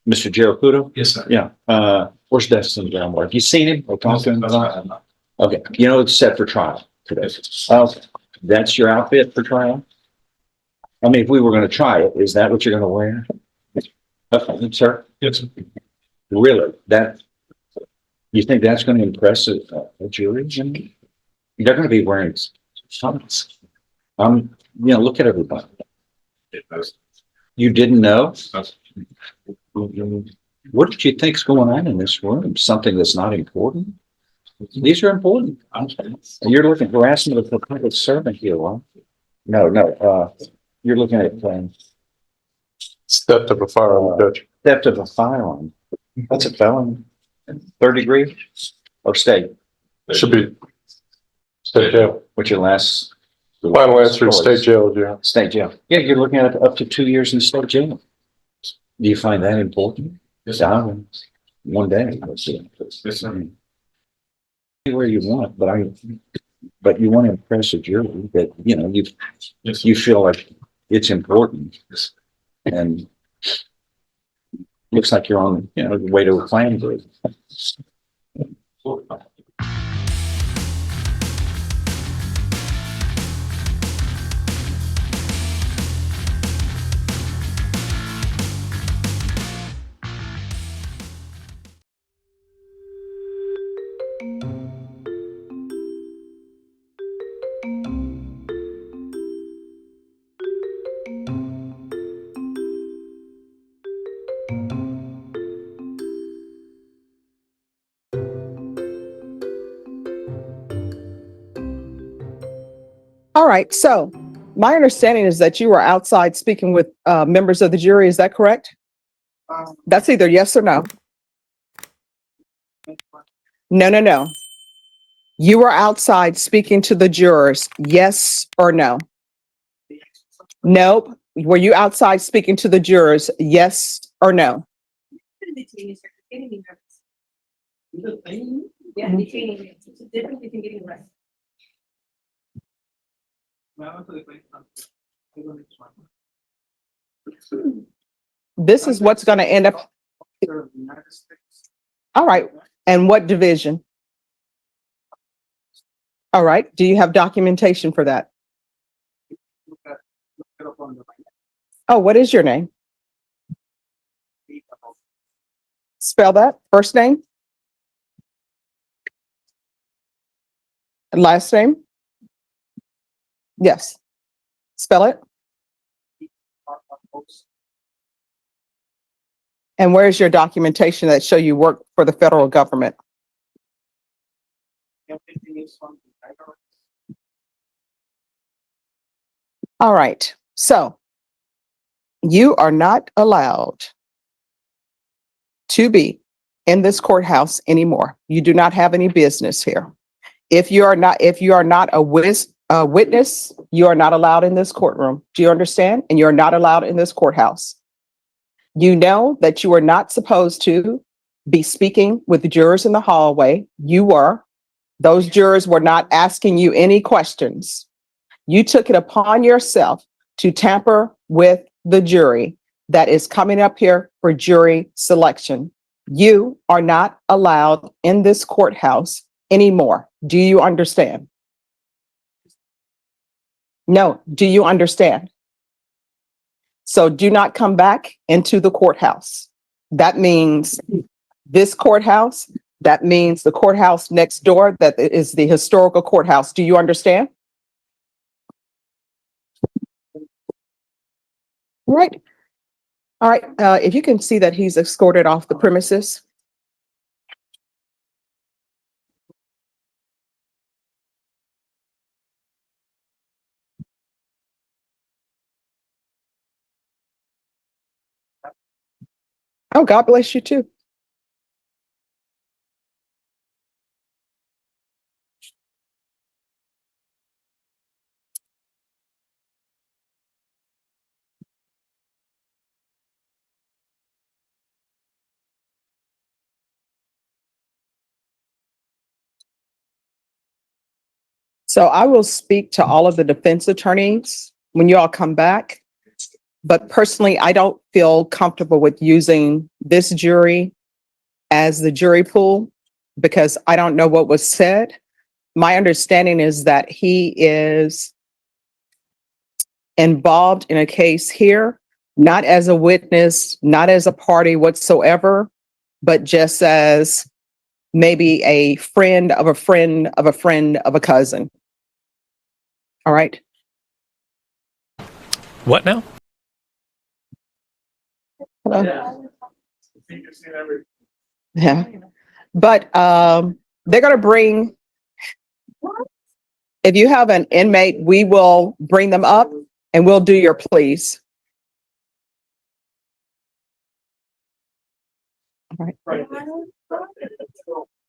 Mr. Jaraputo? Yes, sir. Yeah. Where's Dustin down there? Have you seen him or talked to him? That's right. Okay. You know, it's set for trial today. Okay. That's your outfit for trial? I mean, if we were going to try it, is that what you're going to wear? Okay, sir. Yes, sir. Really? You think that's going to impress a jury? They're going to be wearing something. Look at everybody. You didn't know? What did you think's going on in this room? Something that's not important? These are important. You're looking at harassment of the public servant here, huh? No. You're looking at Theft of a firearm, Judge. theft of a firearm. That's a felony. Third degree or state? Should be state jail. What's your last? Final answer is state jail, yeah. State jail. Yeah, you're looking at up to 2 years in state jail. Do you find that important? Yes, Down one day. Yes, sir. Anywhere you want, but you want to impress a jury that, Yes, you feel like it's important. Yes. And looks like you're on, the way to a plan group. All right. So my understanding is that you were outside speaking with members of the jury. Is that correct? That's either yes or no. No. You were outside speaking to the jurors. Yes or no? Nope. Were you outside speaking to the jurors? Yes or no? This is what's going to end up. All right. And what division? All right. Do you have documentation for that? Oh, what is your name? Spell that. First name? Last name? Yes. Spell it. And where's your documentation that show you work for the federal government? All right. So you are not allowed to be in this courthouse anymore. You do not have any business here. If you are not a witness, you are not allowed in this courtroom. Do you understand? And you're not allowed in this courthouse. You know that you are not supposed to be speaking with the jurors in the hallway. You were. Those jurors were not asking you any questions. You took it upon yourself to tamper with the jury that is coming up here for jury selection. You are not allowed in this courthouse anymore. Do you understand? No. Do you understand? So do not come back into the courthouse. That means this courthouse. That means the courthouse next door, that is the historical courthouse. Do you understand? Right. All right. If you can see that he's escorted off the premises. Oh, God bless you too. So I will speak to all of the defense attorneys when you all come back. But personally, I don't feel comfortable with using this jury as the jury pool because I don't know what was said. My understanding is that he is involved in a case here, not as a witness, not as a party whatsoever, but just as maybe a friend of a friend of a friend of a cousin. All right. What now? Hello? Yeah. But they're going to bring, if you have an inmate, we will bring them up and we'll do your pleas. All right.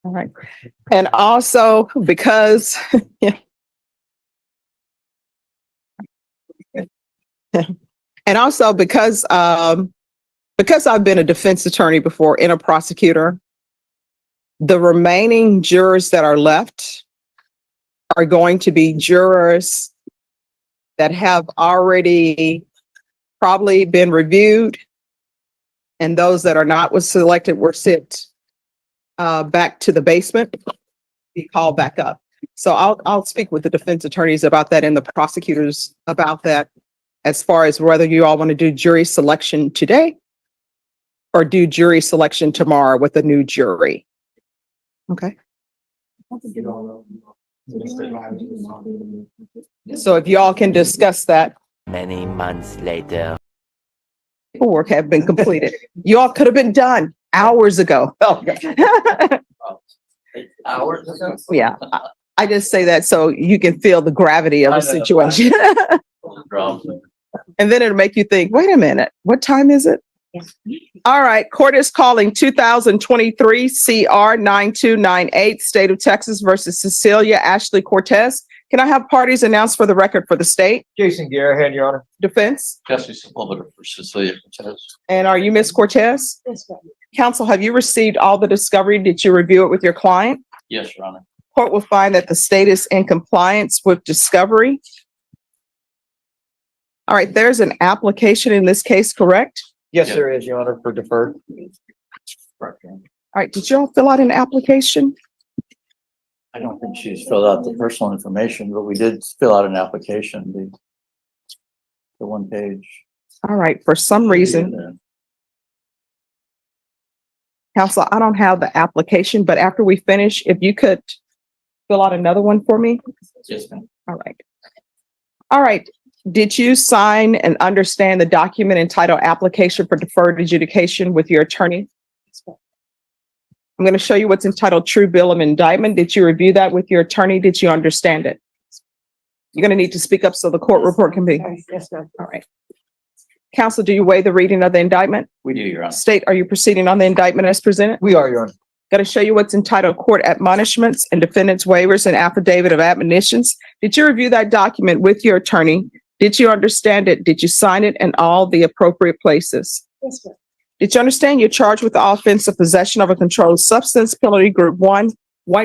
All right. And also because, yeah. And also because I've been a defense attorney before and a prosecutor, the remaining jurors that are left are going to be jurors that have already probably been reviewed, and those that are not was selected were sent back to the basement, be called back up. So I'll speak with the defense attorneys about that and the prosecutors about that, as far as whether you all want to do jury selection today or do jury selection tomorrow with a new jury. Okay. So if y'all can discuss that. Many months later. Paperwork have been completed. You all could have been done hours ago. Hours ago? Yeah, I just say that so you can feel the gravity of the situation. And then it'll make you think, wait a minute, what time is it? All right, court is calling 2023 CR 9298, State of Texas versus Cecilia Ashley Cortez. Can I have parties announced for the record for the state? Jason Garahan, Your Honor. Defense? Justice Sepulveda for Cecilia Cortez. And are you Miss Cortez? Yes, ma'am. Counsel, have you received all the discovery? Did you review it with your client? Yes, Your Honor. Court will find that the state is in compliance with discovery. All right, there's an application in this case, correct? Yes, Yeah. there is, Your Honor, for deferred. Correct, Your Honor. All right, did you all fill out an application? I don't think she's filled out the personal information, but we did fill out an application, the one page. All right, for some reason, counsel, I don't have the application, but after we finish, if you could fill out another one for me? Yes, ma'am. All right. All right. Did you sign and understand the document entitled Application for Deferred Adjudication with your attorney? I'm going to show you what's entitled True Bill of Indictment. Did you review that with your attorney? Did you understand it? You're going to need to speak up so the court report can be. Yes, ma'am. All right. Counsel, do you waive the reading of the indictment? We do, Your Honor. State, are you proceeding on the indictment as presented? We are, Your Honor. Got to show you what's entitled Court Admonishments and Defendant's Waivers and Affidavit of Admonitions. Did you review that document with your attorney? Did you understand it? Did you sign it in all the appropriate places? Yes, ma'am. Did you understand you're charged with the offense of possession of a controlled substance, penalty group 1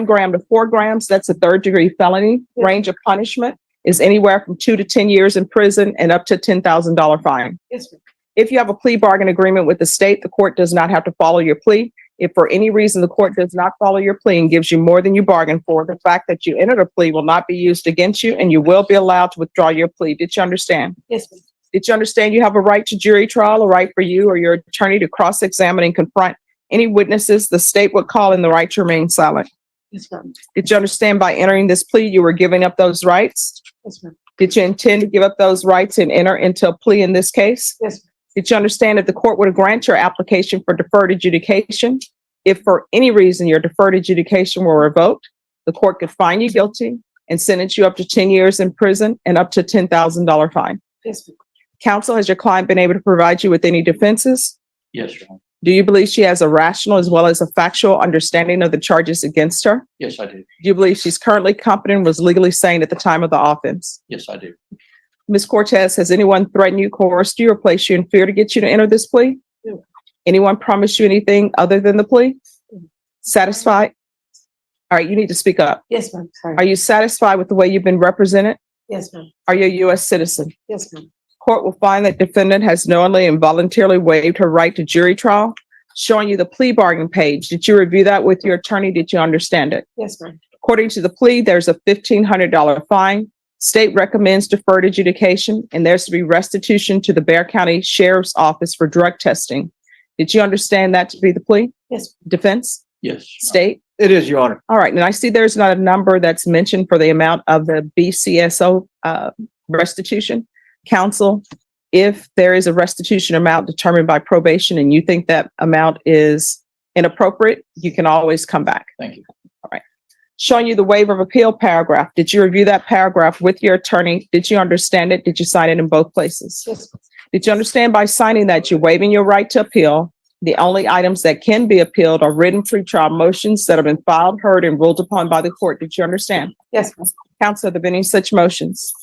gram to 4 grams? That's a third-degree felony. Range of punishment is anywhere from 2 to 10 years in prison and up to $10,000 fine. Yes, ma'am. If you have a plea bargain agreement with the state, the court does not have to follow your plea. If for any reason the court does not follow your plea and gives you more than you bargained for, the fact that you entered a plea will not be used against you and you will be allowed to withdraw your plea. Did you understand? Yes, ma'am. Did you understand you have a right to jury trial, a right for you or your attorney to cross-examine and confront any witnesses the state would call in the right to remain silent? Yes, ma'am. Did you understand by entering this plea, you were giving up those rights? Yes, ma'am. Did you intend to give up those rights and enter into a plea in this case? Yes, ma'am. Did you understand that the court would grant your application for deferred adjudication? If for any reason your deferred adjudication were revoked, the court could find you guilty and sentence you up to 10 years in prison and up to $10,000 fine. Yes, ma'am. Counsel, has your client been able to provide you with any defenses? Yes, Your Honor. Do you believe she has a rational as well as a factual understanding of the charges against her? Yes, I do. Do you believe she's currently competent and was legally sane at the time of the offense? Yes, I do. Ms. Cortez, has anyone threatened you, coerced you, or placed you in fear to get you to enter this plea? No. Anyone promised you anything other than the plea? Satisfied? All right, you need to speak up. Yes, ma'am. Sorry. Are you satisfied with the way you've been represented? Yes, ma'am. Are you a U.S. citizen? Yes, ma'am. Court will find that defendant has knowingly and voluntarily waived her right to jury trial. Showing you the plea bargain page. Did you review that with your attorney? Did you understand it? Yes, ma'am. According to the plea, there's a $1,500 fine. State recommends deferred adjudication, and there's to be restitution to the Bexar County Sheriff's Office for drug testing. Did you understand that to be the plea? Yes. Defense? Yes. State? It is, Your Honor. All right, and I see there's not a number that's mentioned for the amount of the BCSO restitution. Counsel, if there is a restitution amount determined by probation and you think that amount is inappropriate, you can always come back. Thank you. Showing you the waiver of appeal paragraph. Did you review that paragraph with your attorney? Did you understand it? Did you sign it in both places? Yes. Did you understand by signing that you're waiving your right to appeal? The only items that can be appealed are written pretrial motions that have been filed, heard, and ruled upon by the court. Did you understand? Yes, ma'am. Counsel, have there been any such motions?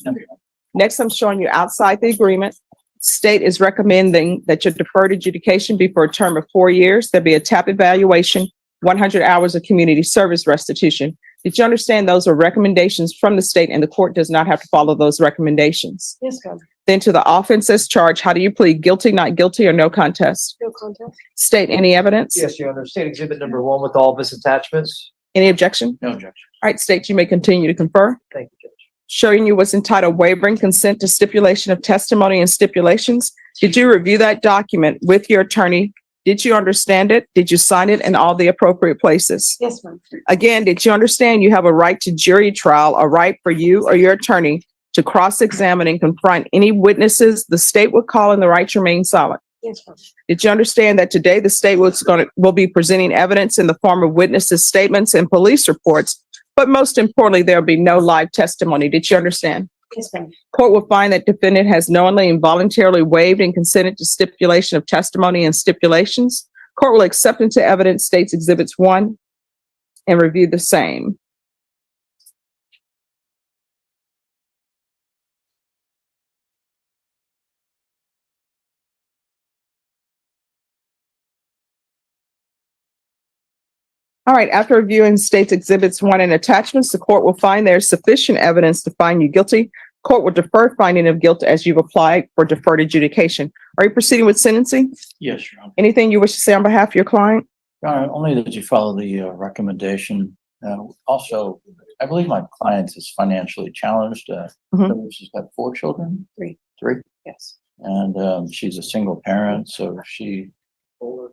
Next, I'm showing you outside the agreement. State is recommending that your deferred adjudication be for a term of 4 years. There'll be a TAP evaluation, 100 hours of community service restitution. Did you understand those are recommendations from the state and the court does not have to follow those recommendations? Yes, ma'am. Then to the offenses charged, how do you plead? Guilty, not guilty, or no contest? No contest. State, any evidence? Yes, Your Honor. State Exhibit number 1 with all of its attachments. Any objection? No objection. All right, state, you may continue to confer. Thank you, Judge. Showing you what's entitled waiving consent to stipulation of testimony and stipulations. Did you review that document with your attorney? Did you understand it? Did you sign it in all the appropriate places? Yes, ma'am. Again, did you understand you have a right to jury trial, a right for you or your attorney to cross-examine and confront any witnesses the state would call and the right to remain silent? Yes, ma'am. Did you understand that today the state will be presenting evidence in the form of witnesses' statements and police reports? But most importantly, there'll be no live testimony. Did you understand? Yes, ma'am. Court will find that defendant has knowingly and voluntarily waived and consented to stipulation of testimony and stipulations. Court will accept into evidence states exhibits 1 and review the same. All right, after reviewing states exhibits 1 and attachments, the court will find there's sufficient evidence to find you guilty. Court will defer finding of guilt as you've applied for deferred adjudication. Are you proceeding with sentencing? Yes, Your Honor. Anything you wish to say on behalf of your client? Your Honor, only that you follow the recommendation. Also, I believe my client is financially challenged. She's got 4 children. Three. Yes. And she's a single parent, so she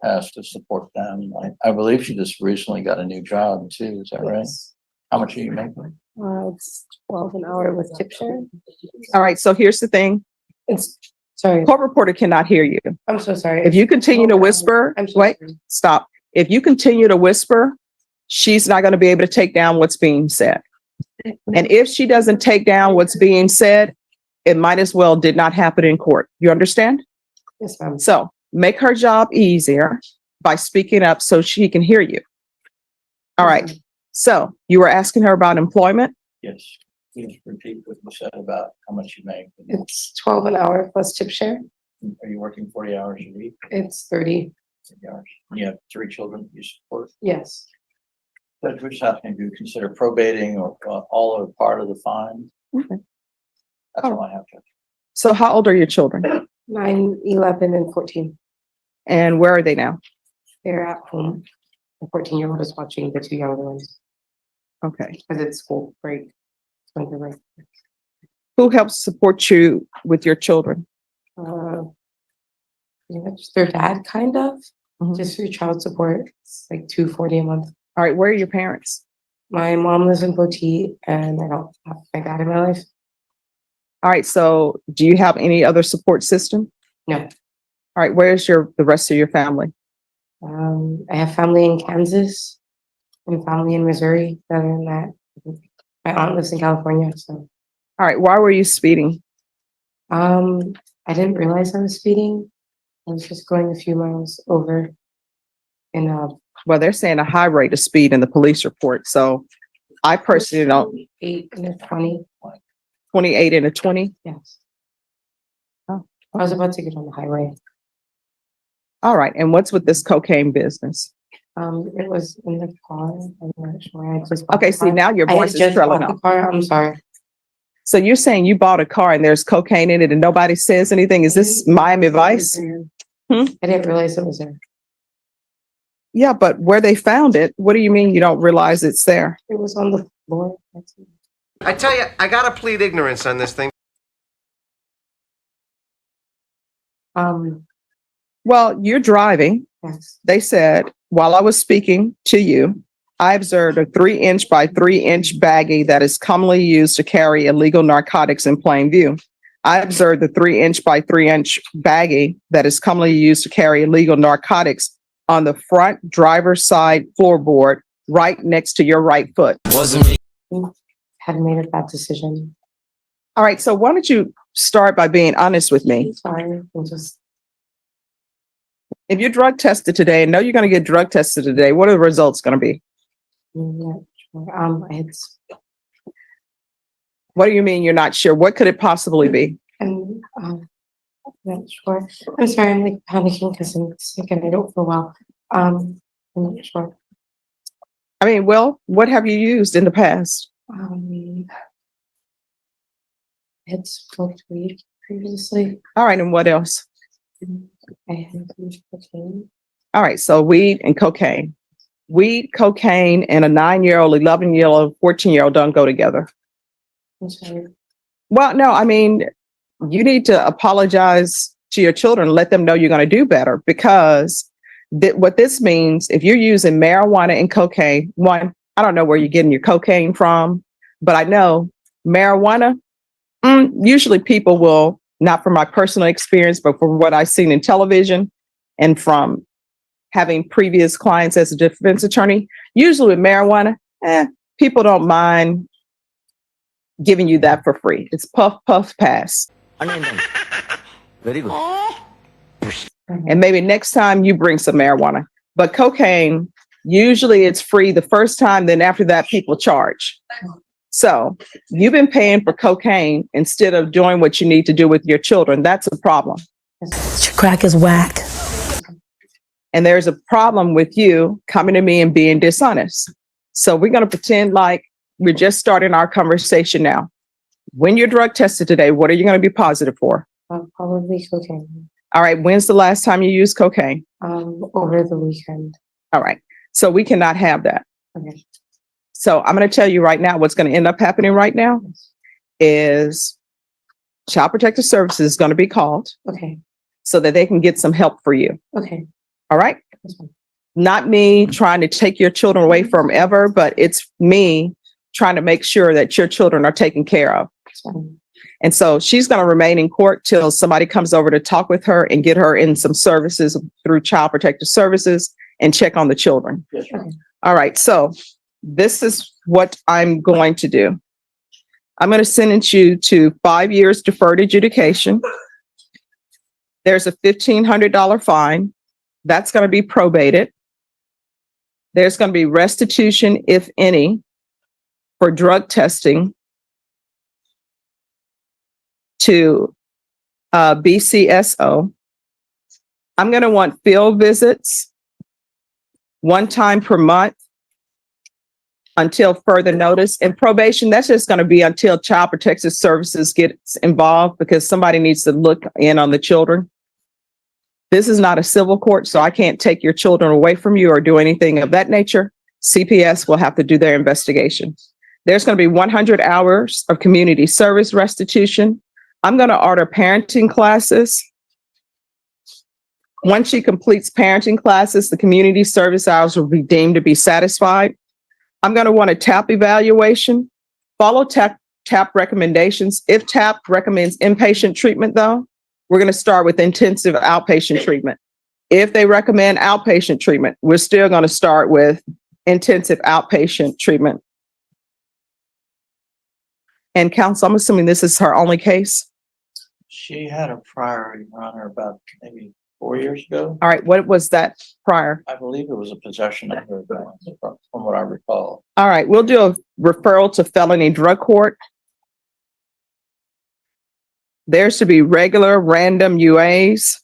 has to support them. I believe she just recently got a new job too. Is that right? Yes. How much are you making? It's 12 an hour with tip share. All right, so here's the thing. It's, sorry, Court reporter cannot hear you. I'm so sorry. If you continue to whisper, I'm so wait, sorry. stop. If you continue to whisper, she's not going to be able to take down what's being said. And if she doesn't take down what's being said, it might as well did not happen in court. You understand? Yes, ma'am. So make her job easier by speaking up so she can hear you. All right. So you were asking her about employment? Yes. Can you repeat what you said about how much you make? It's 12 an hour plus tip share. Are you working 40 hours a week? It's 30. 30 hours. You have 3 children you support? Yes. Judge, we're just asking you to consider probating or all or part of the fine. Okay. That's all I have, Judge. So how old are your children? 9, 11, and 14. And where are they now? They're at home. The 14-year-old is watching the 2 younger ones Okay. because it's school break. It's winter break. Who helps support you with your children? Pretty much their dad, kind of. Mhm. Just for child support. It's like $240 a month. All right. Where are your parents? My mom lives in Boutique and I don't have my dad in my life. All right. So do you have any other support system? No. All right. Where's the rest of your family? I have family in Kansas and family in Missouri. Other than that, my aunt lives in California. So, All right. Why were you speeding? I didn't realize I was speeding. I was just going a few miles over. And Well, they're saying a high rate of speed in the police report. So I personally don't, 8 and a 20. 28 and a 20. Yes. Oh. I was about to get on the highway. All right. And what's with this cocaine business? It was in the car. I'm not sure. I just bought Okay. the See, car. now your I voice is just trailing bought the off. car. I'm sorry. So you're saying you bought a car and there's cocaine in it and nobody says anything? Is this Miami Vice? I didn't realize it was there. Yeah, but where they found it, what do you mean you don't realize it's there? It was on the floor. I tell you, I gotta plead ignorance on this thing. Well, you're driving. Yes. They said, while I was speaking to you, I observed a 3-inch by 3-inch baggie that is commonly used to carry illegal narcotics in plain view. I observed the 3-inch by 3-inch baggie that is commonly used to carry illegal narcotics on the front driver's side floorboard, right next to your right foot. Had made a bad decision. All right, so why don't you start by being honest with me? Sorry. I'm just, If you're drug tested today and know you're going to get drug tested today, what are the results going to be? I'm not sure. It's, What do you mean you're not sure? What could it possibly be? I'm not sure. I'm sorry, I'm like panicking because I'm sick and I don't feel well. I'm not sure. I mean, well, what have you used in the past? Had smoked weed previously. All right, and what else? I had used cocaine. All right, so weed and cocaine. Weed, cocaine, and a 9-year-old, 11-year-old, 14-year-old don't go together. I'm sorry. Well, no, I mean, you need to apologize to your children, let them know you're going to do better, because what this means, if you're using marijuana and cocaine, one, I don't know where you're getting your cocaine from, but I know marijuana, usually people will, not from my personal experience, but from what I've seen in television and from having previous clients as a defense attorney, usually with marijuana, people don't mind giving you that for free. It's puff, puff, pass. Very good. And maybe next time you bring some marijuana. But cocaine, usually it's free the first time, then after that, people charge. So you've been paying for cocaine instead of doing what you need to do with your children. That's a problem. Your crack is whack. And there's a problem with you coming to me and being dishonest. So we're going to pretend like we're just starting our conversation now. When you're drug tested today, what are you going to be positive for? Probably cocaine. All right. When's the last time you used cocaine? Over the weekend. All right. So we cannot have that. Okay. So I'm going to tell you right now, what's going to end up happening right now is Child Protective Services is going to be called Okay. so that they can get some help for you. Okay. All right. That's fine. Not me trying to take your children away from ever, but it's me trying to make sure that your children are taken care of. That's fine. And so she's going to remain in court till somebody comes over to talk with her and get her in some services through Child Protective Services and check on the children. Yes, sir. All right. So this is what I'm going to do. I'm going to sentence you to 5 years deferred adjudication. There's a $1,500 fine. That's going to be probated. There's going to be restitution, if any, for drug testing to BCSO. I'm going to want field visits 1 time per month until further notice. And probation, that's just going to be until Child Protective Services gets involved, because somebody needs to look in on the children. This is not a civil court, so I can't take your children away from you or do anything of that nature. CPS will have to do their investigation. There's going to be 100 hours of community service restitution. I'm going to order parenting classes. Once she completes parenting classes, the community service hours will be deemed to be satisfied. I'm going to want a TAP evaluation. Follow TAP recommendations. If TAP recommends inpatient treatment, though, we're going to start with intensive outpatient treatment. If they recommend outpatient treatment, we're still going to start with intensive outpatient treatment. And counsel, I'm assuming this is her only case. She had a prior, Your Honor, about maybe 4 years ago. All right. What was that prior? I believe it was a possession of her gun, from what I recall. All right. We'll do a referral to felony drug court. There's to be regular random UAs.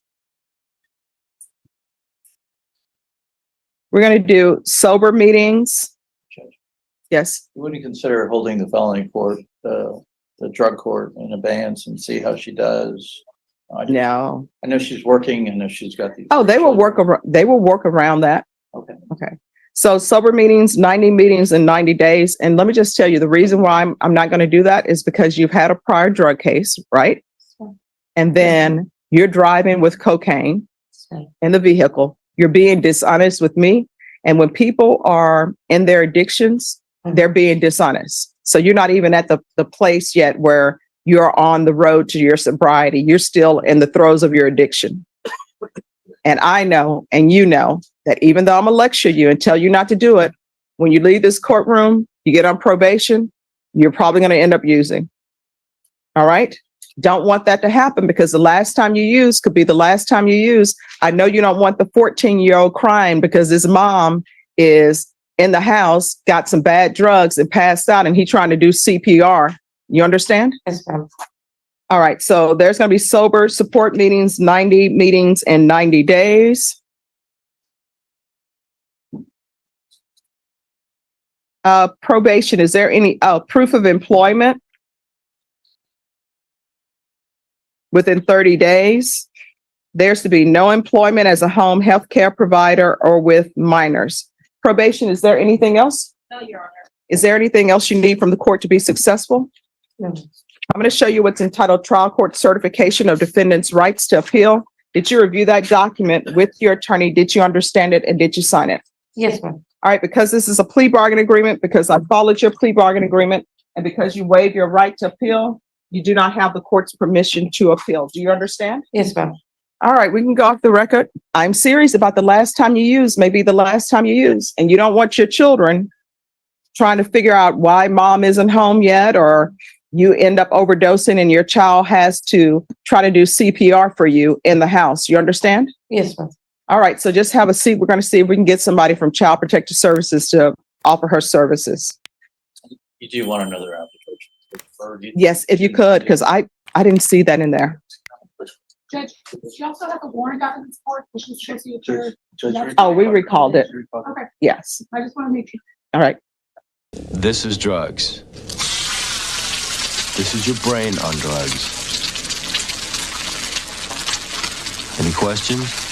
We're going to do sober meetings. Judge, Yes. would you consider holding the felony court the drug court in abeyance and see how she does? No. I know she's working. I know she's got these. Oh, they will work around, that. Okay. Okay. So sober meetings, 90 meetings in 90 days. And let me just tell you, the reason why I'm not going to do that is because you've had a prior drug case, right? And then you're driving with cocaine in the vehicle. You're being dishonest with me. And when people are in their addictions, they're being dishonest. So you're not even at the place yet where you're on the road to your sobriety. You're still in the throes of your addiction. And I know, and you know, that even though I'm gonna lecture you and tell you not to do it, when you leave this courtroom, you get on probation, you're probably going to end up using. All right. Don't want that to happen, because the last time you use could be the last time you use. I know you don't want the 14-year-old crying because his mom is in the house, got some bad drugs and passed out, and he's trying to do CPR. You understand? Yes, ma'am. All right. So there's going to be sober support meetings, 90 meetings in 90 days. Probation. Is there any proof of employment within 30 days? There's to be no employment as a home health care provider or with minors. Probation. Is there anything else? No, Your Honor. Is there anything else you need from the court to be successful? No. I'm going to show you what's entitled Trial Court Certification of Defendant's Rights to Appeal. Did you review that document with your attorney? Did you understand it, and did you sign it? Yes, ma'am. All right, because this is a plea bargain agreement, because I followed your plea bargain agreement, and because you waive your right to appeal, you do not have the court's permission to appeal. Do you understand? Yes, ma'am. All right, we can go off the record. I'm serious about the last time you use, maybe the last time you use, and you don't want your children trying to figure out why mom isn't home yet, or you end up overdosing and your child has to try to do CPR for you in the house. You understand? Yes, ma'am. All right, so just have a seat. We're going to see if we can get somebody from Child Protective Services to offer her services. You do want another application? Yes, if you could, because I didn't see that in there. Judge, she also has a warrant out in this court, which is supposed to occur. Oh, we recalled it. Okay, Yes. I just want to make sure. All right. This is drugs. This is your brain on drugs. Any questions?